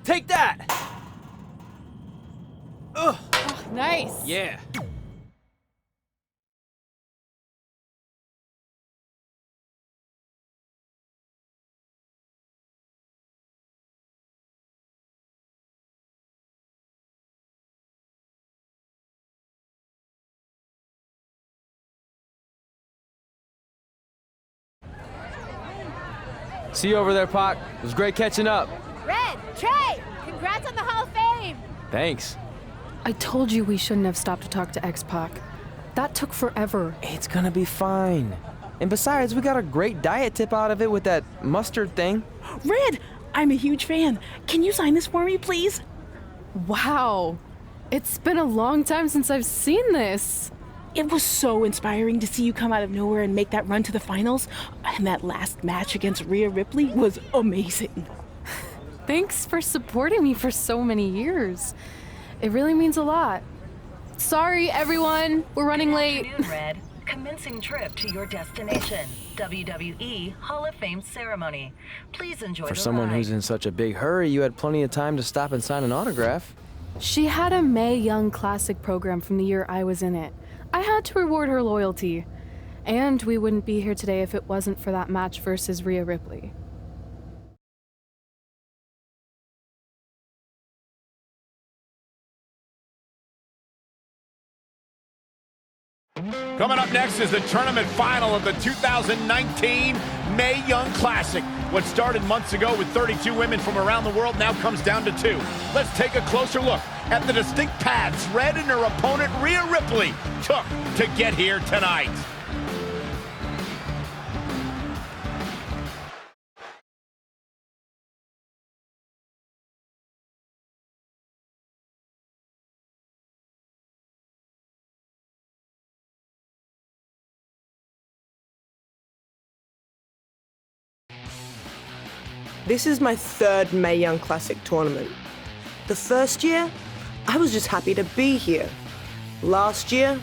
Take that! Ugh. Oh, nice. Yeah. See you over there, Pac. It was great catching up. Red, Trey, congrats on the Hall of Fame. Thanks. I told you we shouldn't have stopped to talk to X-Pac. That took forever. It's gonna be fine. And besides, we got a great diet tip out of it with that mustard thing. Red, I'm a huge fan. Can you sign this for me, please? Wow. It's been a long time since I've seen this. It was so inspiring to see you come out of nowhere and make that run to the finals. And that last match against Rhea Ripley was amazing. Thanks for supporting me for so many years. It really means a lot. Sorry, everyone. We're running late. Good afternoon, Red. Commencing trip to your destination. WWE Hall of Fame ceremony. Please enjoy For the someone ride. who's in such a big hurry, you had plenty of time to stop and sign an autograph. She had a Mae Young Classic program from the year I was in it. I had to reward her loyalty. And we wouldn't be here today if it wasn't for that match versus Rhea Ripley. Coming up next is the tournament final of the 2019 Mae Young Classic. What started months ago with 32 women from around the world now comes down to 2. Let's take a closer look at the distinct paths Red and her opponent Rhea Ripley took to get here tonight. This is my 3rd Mae Young Classic tournament. The first year, I was just happy to be here. Last year,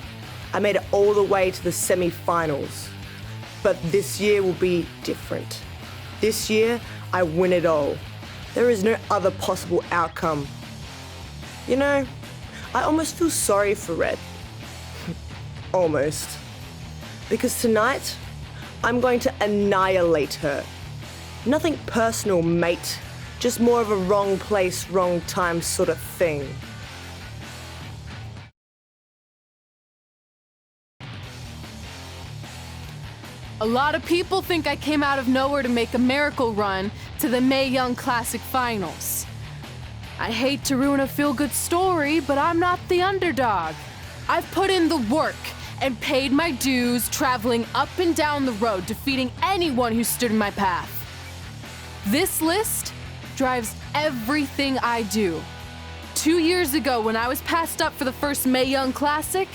I made it all the way to the semi-finals. But this year will be different. This year, I win it all. There is no other possible outcome. You know, I almost feel sorry for Red. Almost. Because tonight, I'm going to annihilate her. Nothing personal, mate. Just more of a wrong place, wrong time sort of thing. A lot of people think I came out of nowhere to make a miracle run to the Mae Young Classic Finals. I hate to ruin a feel-good story, but I'm not the underdog. I've put in the work and paid my dues traveling up and down the road, defeating anyone who stood in my path. This list drives everything I do. 2 years ago, when I was passed up for the first Mae Young Classic,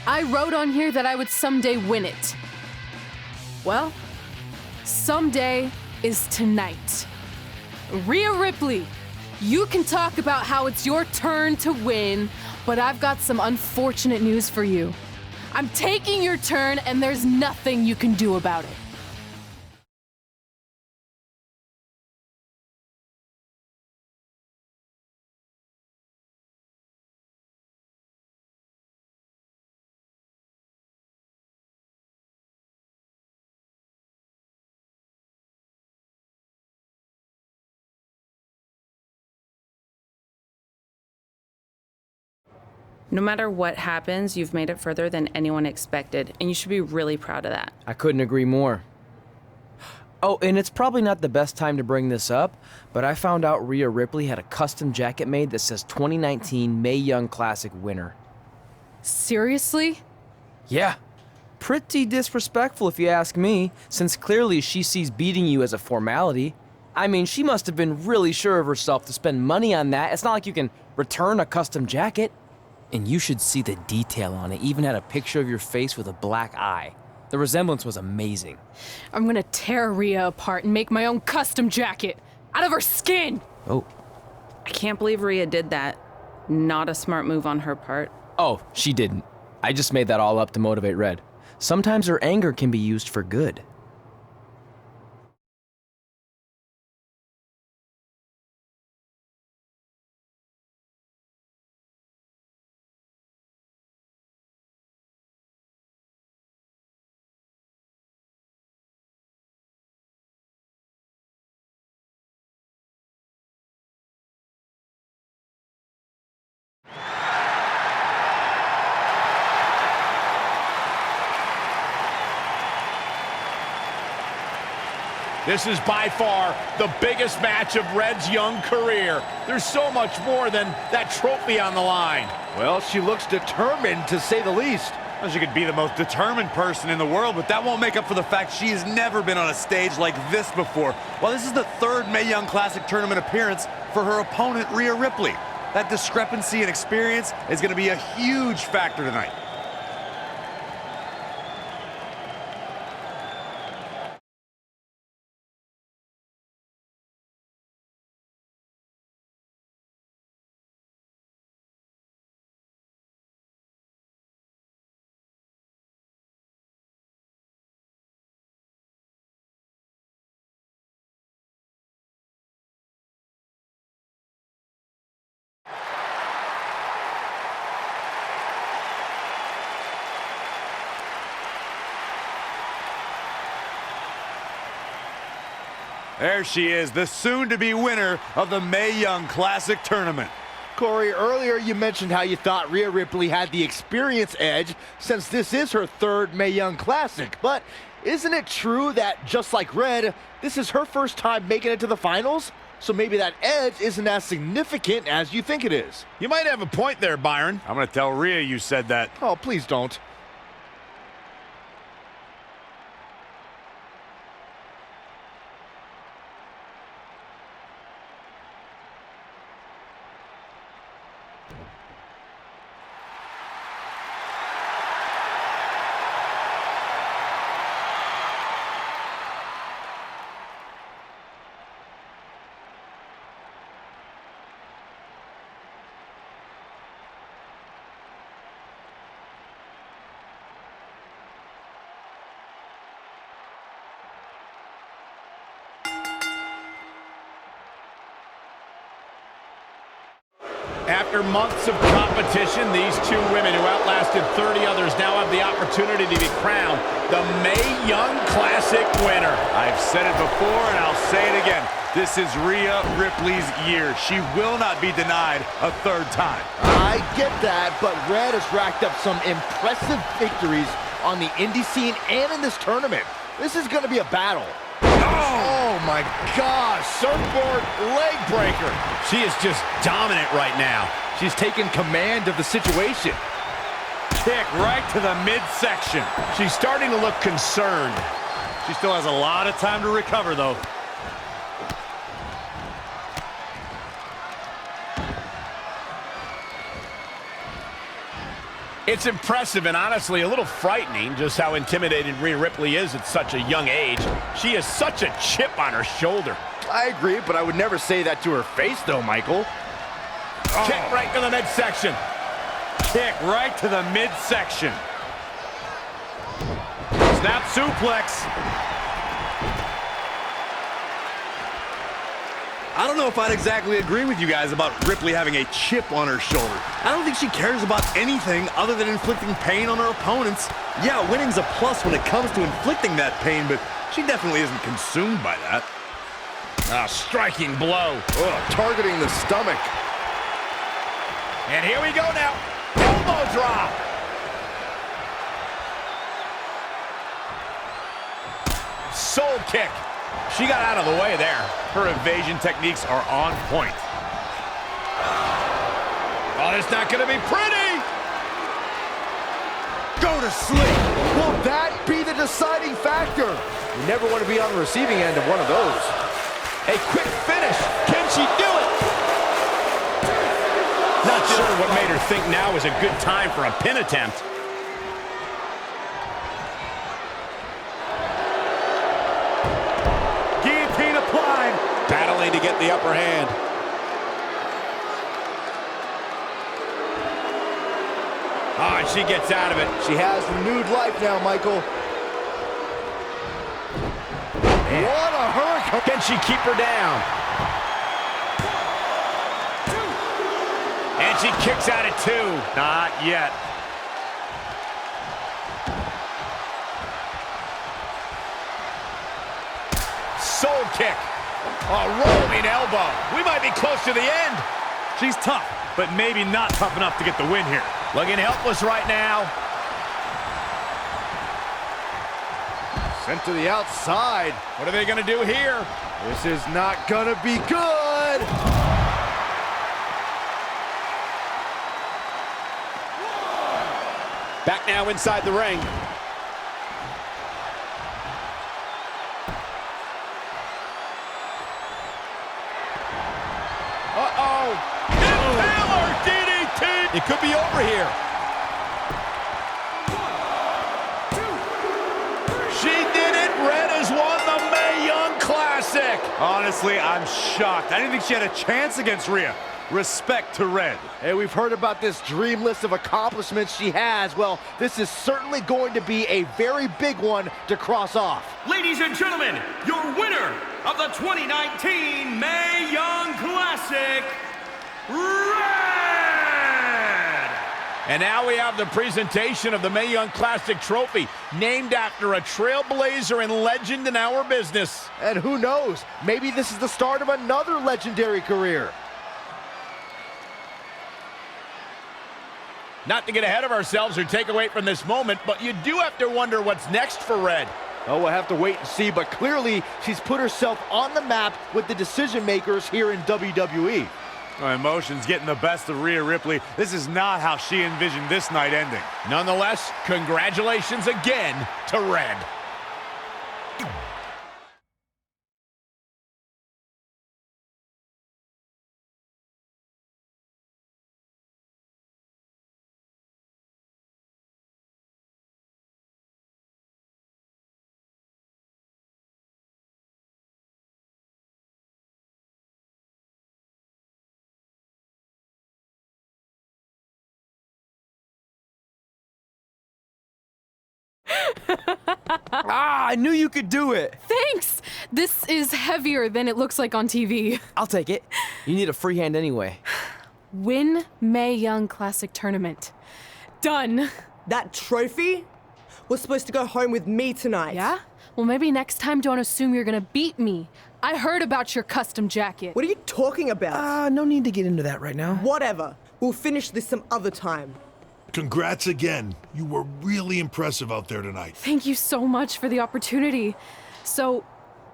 I wrote on here that I would someday win it. Well, someday is tonight. Rhea Ripley, you can talk about how it's your turn to win, but I've got some unfortunate news for you. I'm taking your turn, and there's nothing you can do about it. No matter what happens, you've made it further than anyone expected, and you should be really proud of that. I couldn't agree more. Oh, and it's probably not the best time to bring this up, but I found out Rhea Ripley had a custom jacket made that says 2019 Mae Young Classic winner. Seriously? Yeah. Pretty disrespectful if you ask me, since clearly she sees beating you as a formality. I mean, she must have been really sure of herself to spend money on that. It's not like you can return a custom jacket. And you should see the detail on it. Even had a picture of your face with a black eye. The resemblance was amazing. I'm gonna tear Rhea apart and make my own custom jacket out of her skin! Oh. I can't believe Rhea did that. Not a smart move on her part. Oh, she didn't. I just made that all up to motivate Red. Sometimes her anger can be used for good. This is by far the biggest match of Red's young career. There's so much more than that trophy on the line. Well, she looks determined, to say the least. Well, she could be the most determined person in the world, but that won't make up for the fact she has never been on a stage like this before. Well, this is the third Mae Young Classic tournament appearance for her opponent, Rhea Ripley. That discrepancy in experience is going to be a huge factor tonight. There she is, the soon-to-be winner of the Mae Young Classic Tournament. Corey, earlier you mentioned how you thought Rhea Ripley had the experience edge since this is her third Mae Young Classic. But isn't it true that, just like Red, this is her first time making it to the finals? So maybe that edge isn't as significant as you think it is. You might have a point there, Byron. I'm going to tell Rhea you said that. Oh, please don't. After months of competition, these two women who outlasted 30 others now have the opportunity to be crowned the Mae Young Classic winner. I've said it before and I'll say it again. This is Rhea Ripley's year. She will not be denied a third time. I get that, but Red has racked up some impressive victories on the indie scene and in this tournament. This is going to be a battle. Oh my gosh, surfboard leg breaker. She is just dominant right now. She's taken command of the situation. Kick right to the midsection. She's starting to look concerned. She still has a lot of time to recover, though. It's impressive and honestly a little frightening just how intimidated Rhea Ripley is at such a young age. She has such a chip on her shoulder. I agree, but I would never say that to her face, though, Michael. Oh. Kick right to the midsection. Kick right to the midsection. Snap suplex. I don't know if I'd exactly agree with you guys about Ripley having a chip on her shoulder. I don't think she cares about anything other than inflicting pain on her opponents. Yeah, winning's a plus when it comes to inflicting that pain, but she definitely isn't consumed by that. A striking blow. Targeting the stomach. And here we go now. Elbow drop. Soul kick. She got out of the way there. Her evasion techniques are on point. Oh, it's not going to be pretty. Go to sleep. Will that be the deciding factor? You never want to be on the receiving end of one of those. A quick finish. Can she do it? Not sure what made her think now is a good time for a pin attempt. Guillotine applied. Battling to get the upper hand. Oh, and she gets out of it. She has renewed life now, Michael. Man. What a hurricane. Can she keep her down? And she kicks out at 2. Not yet. Soul kick. A rolling elbow. We might be close to the end. She's tough, but maybe not tough enough to get the win here. Looking helpless right now. Sent to the outside. What are they going to do here? This is not gonna be good. Back now inside the ring. Uh-oh. Impaler DDT. It could be over here. She did it. Red has won the Mae Young Classic. Honestly, I'm shocked. I didn't think she had a chance against Rhea. Respect to Red. Hey, we've heard about this dream list of accomplishments she has. Well, this is certainly going to be a very big one to cross off. Ladies and gentlemen, your winner of the 2019 Mae Young Classic, Red! And now we have the presentation of the Mae Young Classic trophy, named after a trailblazer and legend in our business. And who knows, maybe this is the start of another legendary career. Not to get ahead of ourselves or take away from this moment, but you do have to wonder what's next for Red. Oh, we'll have to wait and see, but clearly she's put herself on the map with the decision makers here in WWE. Emotions getting the best of Rhea Ripley. This is not how she envisioned this night ending. Nonetheless, congratulations again to Red. I knew you could do it. Thanks! This is heavier than it looks like on TV. I'll take it. You need a free hand anyway. Win Mae Young Classic Tournament. Done. That trophy was supposed to go home with me tonight. Yeah? Well, maybe next time don't assume you're gonna beat me. I heard about your custom jacket. What are you talking about? No need to get into that right now. Whatever. We'll finish this some other time. Congrats again. You were really impressive out there tonight. Thank you so much for the opportunity. So,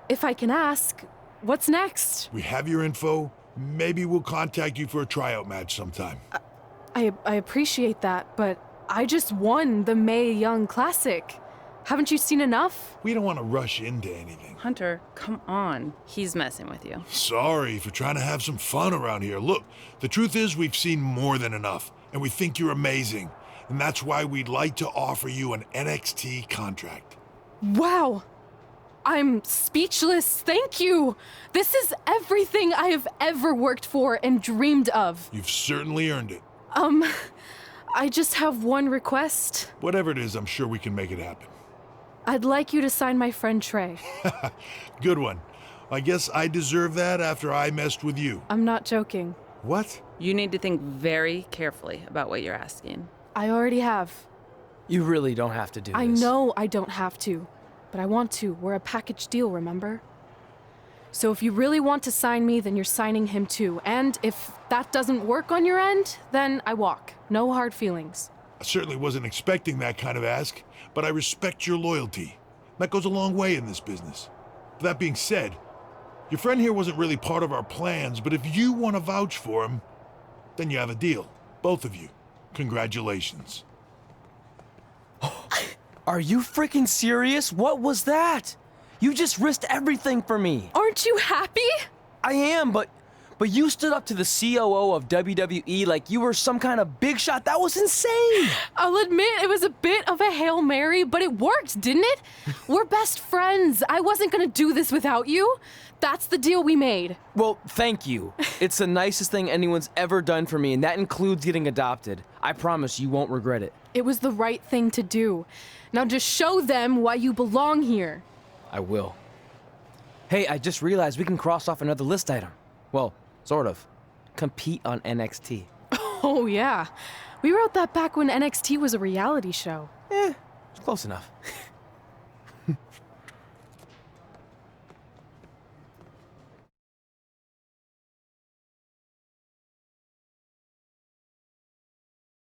if I can ask, what's next? We have your info. Maybe we'll contact you for a tryout match sometime. I appreciate that, but I just won the Mae Young Classic. Haven't you seen enough? We don't want to rush into anything. Hunter, come on. He's messing with you. Sorry for trying to have some fun around here. Look, the truth is we've seen more than enough, and we think you're amazing. And that's why we'd like to offer you an NXT contract. Wow. I'm speechless. Thank you. This is everything I have ever worked for and dreamed of. You've certainly earned it. I just have one request. Whatever it is, I'm sure we can make it happen. I'd like you to sign my friend Trey. Good one. I guess I deserve that after I messed with you. I'm not joking. What? You need to think very carefully about what you're asking. I already have. You really don't have to do this. I know I don't have to, but I want to. We're a package deal, remember? So if you really want to sign me, then you're signing him too. And if that doesn't work on your end, then I walk. No hard feelings. I certainly wasn't expecting that kind of ask, but I respect your loyalty. That goes a long way in this business. That being said, your friend here wasn't really part of our plans, but if you want to vouch for him, then you have a deal. Both of you. Congratulations. Are you freaking serious? What was that? You just risked everything for me. Aren't you happy? I am, but you stood up to the COO of WWE like you were some kind of big shot. That was insane. I'll admit it was a bit of a Hail Mary, but it worked, didn't it? We're best friends. I wasn't gonna do this without you. That's the deal we made. Well, thank you. It's the nicest thing anyone's ever done for me, and that includes getting adopted. I promise you won't regret it. It was the right thing to do. Now just show them why you belong here. I will. Hey, I just realized we can cross off another list item. Well, sort of. Compete on NXT. Oh, yeah. We wrote that back when NXT was a reality show. It's close enough.